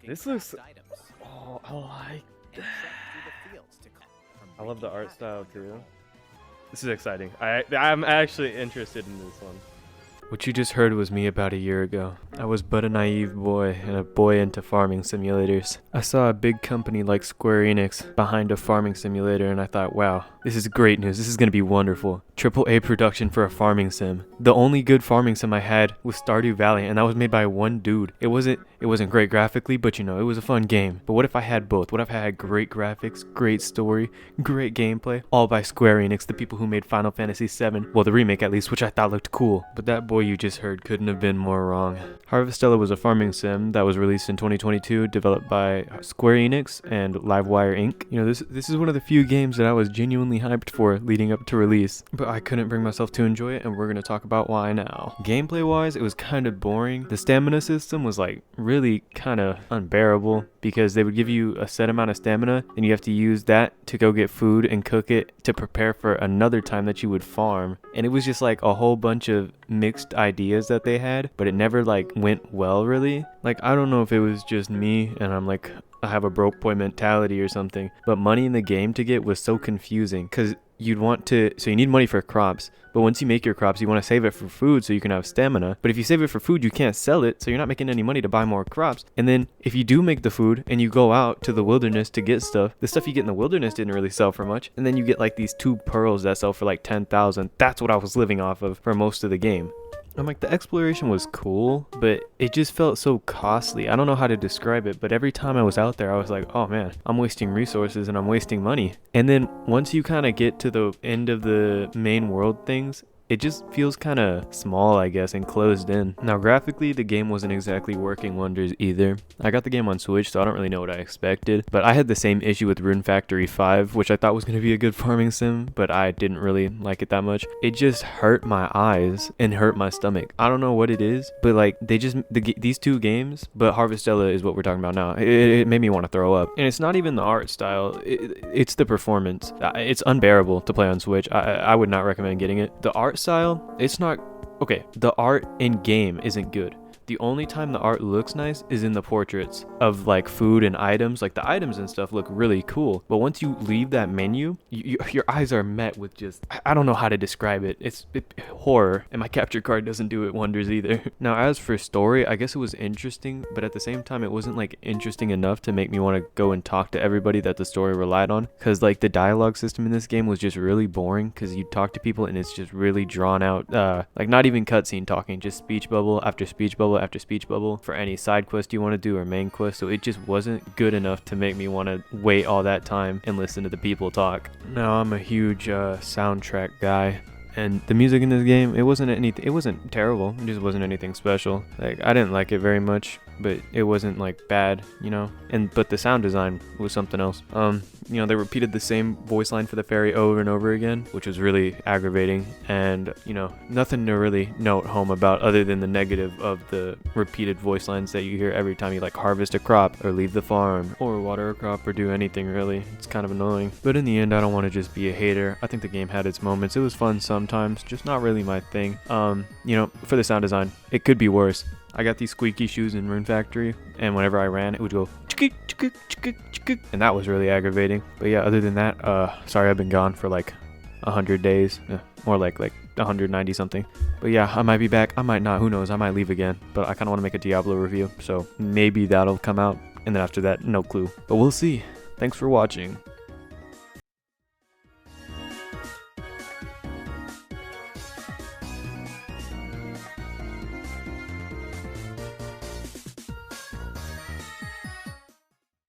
This looks. Oh, I like that. I love the art style too. This is exciting. I'm actually interested in this one. What you just heard was me about a year ago. I was but a naive boy and a boy into farming simulators. I saw a big company like Square Enix behind a farming simulator and I thought, wow, this is great news. This is going to be wonderful. AAA production for a farming sim. The only good farming sim I had was Stardew Valley, and that was made by one dude. It wasn't great graphically, but you know, it was a fun game. But what if I had both? What if I had great graphics, great story, great gameplay, all by Square Enix, the people who made Final Fantasy VII, well, the remake at least, which I thought looked cool. But that boy you just heard couldn't have been more wrong. Harvestella was a farming sim that was released in 2022, developed by Square Enix and Livewire Inc. You know, this is one of the few games that I was genuinely hyped for leading up to release, but I couldn't bring myself to enjoy it, and we're gonna talk about why now. Gameplay wise, it was kind of boring. The stamina system was like really kind of unbearable because they would give you a set amount of stamina and you have to use that to go get food and cook it to prepare for another time that you would farm. And it was just like a whole bunch of mixed ideas that they had, but it never like went well really. Like, I don't know if it was just me and I have a broke boy mentality or something, but money in the game to get was so confusing because you need money for crops, but once you make your crops, you want to save it for food so you can have stamina. But if you save it for food, you can't sell it, so you're not making any money to buy more crops. And then if you do make the food and you go out to the wilderness to get stuff, the stuff you get in the wilderness didn't really sell for much. And then you get like these 2 pearls that sell for like 10,000. That's what I was living off of for most of the game. I'm like, the exploration was cool, but it just felt so costly. I don't know how to describe it, but every time I was out there, I was like, oh man, I'm wasting resources and I'm wasting money. And then once you kind of get to the end of the main world things, it just feels kind of small, I guess, and closed in. Now, graphically, the game wasn't exactly working wonders either. I got the game on Switch, so I don't really know what I expected, but I had the same issue with Rune Factory 5, which I thought was going to be a good farming sim, but I didn't really like it that much. It just hurt my eyes and hurt my stomach. I don't know what it is, but like, these two games, but Harvestella is what we're talking about now. It made me want to throw up. And it's not even the art style, it's the performance. It's unbearable to play on Switch. I would not recommend getting it. The art style, it's not okay. The art in game isn't good. The only time the art looks nice is in the portraits of like food and items. Like the items and stuff look really cool, but once you leave that menu, your eyes are met with just, I don't know how to describe it. It's horror, and my capture card doesn't do it wonders either. Now, as for story, I guess it was interesting, but at the same time, it wasn't like interesting enough to make me want to go and talk to everybody that the story relied on. Because like the dialogue system in this game was just really boring, because you talk to people and it's just really drawn out. Like not even cutscene talking, just speech bubble after speech bubble after speech bubble for any side quest you want to do or main quest. So it just wasn't good enough to make me want to wait all that time and listen to the people talk. Now, I'm a huge soundtrack guy, and the music in this game, it wasn't terrible. It just wasn't anything special. Like, I didn't like it very much, but it wasn't like bad, you know. But the sound design was something else. You know, they repeated the same voice line for the fairy over and over again, which was really aggravating. And you know, nothing to really note home about other than the negative of the repeated voice lines that you hear every time you like harvest a crop or leave the farm or water a crop or do anything really. It's kind of annoying. But in the end, I don't want to just be a hater. I think the game had its moments. It was fun sometimes, just not really my thing. You know, for the sound design, it could be worse. I got these squeaky shoes in Rune Factory, and whenever I ran, it would go chiki, chiki, chiki, chiki, and that was really aggravating. But yeah, other than that, sorry I've been gone for like 100 days, more like 190 something. But yeah, I might be back, I might not, who knows, I might leave again. But I kind of want to make a Diablo review, so maybe that'll come out, and then after that, no clue. But we'll see. Thanks for watching.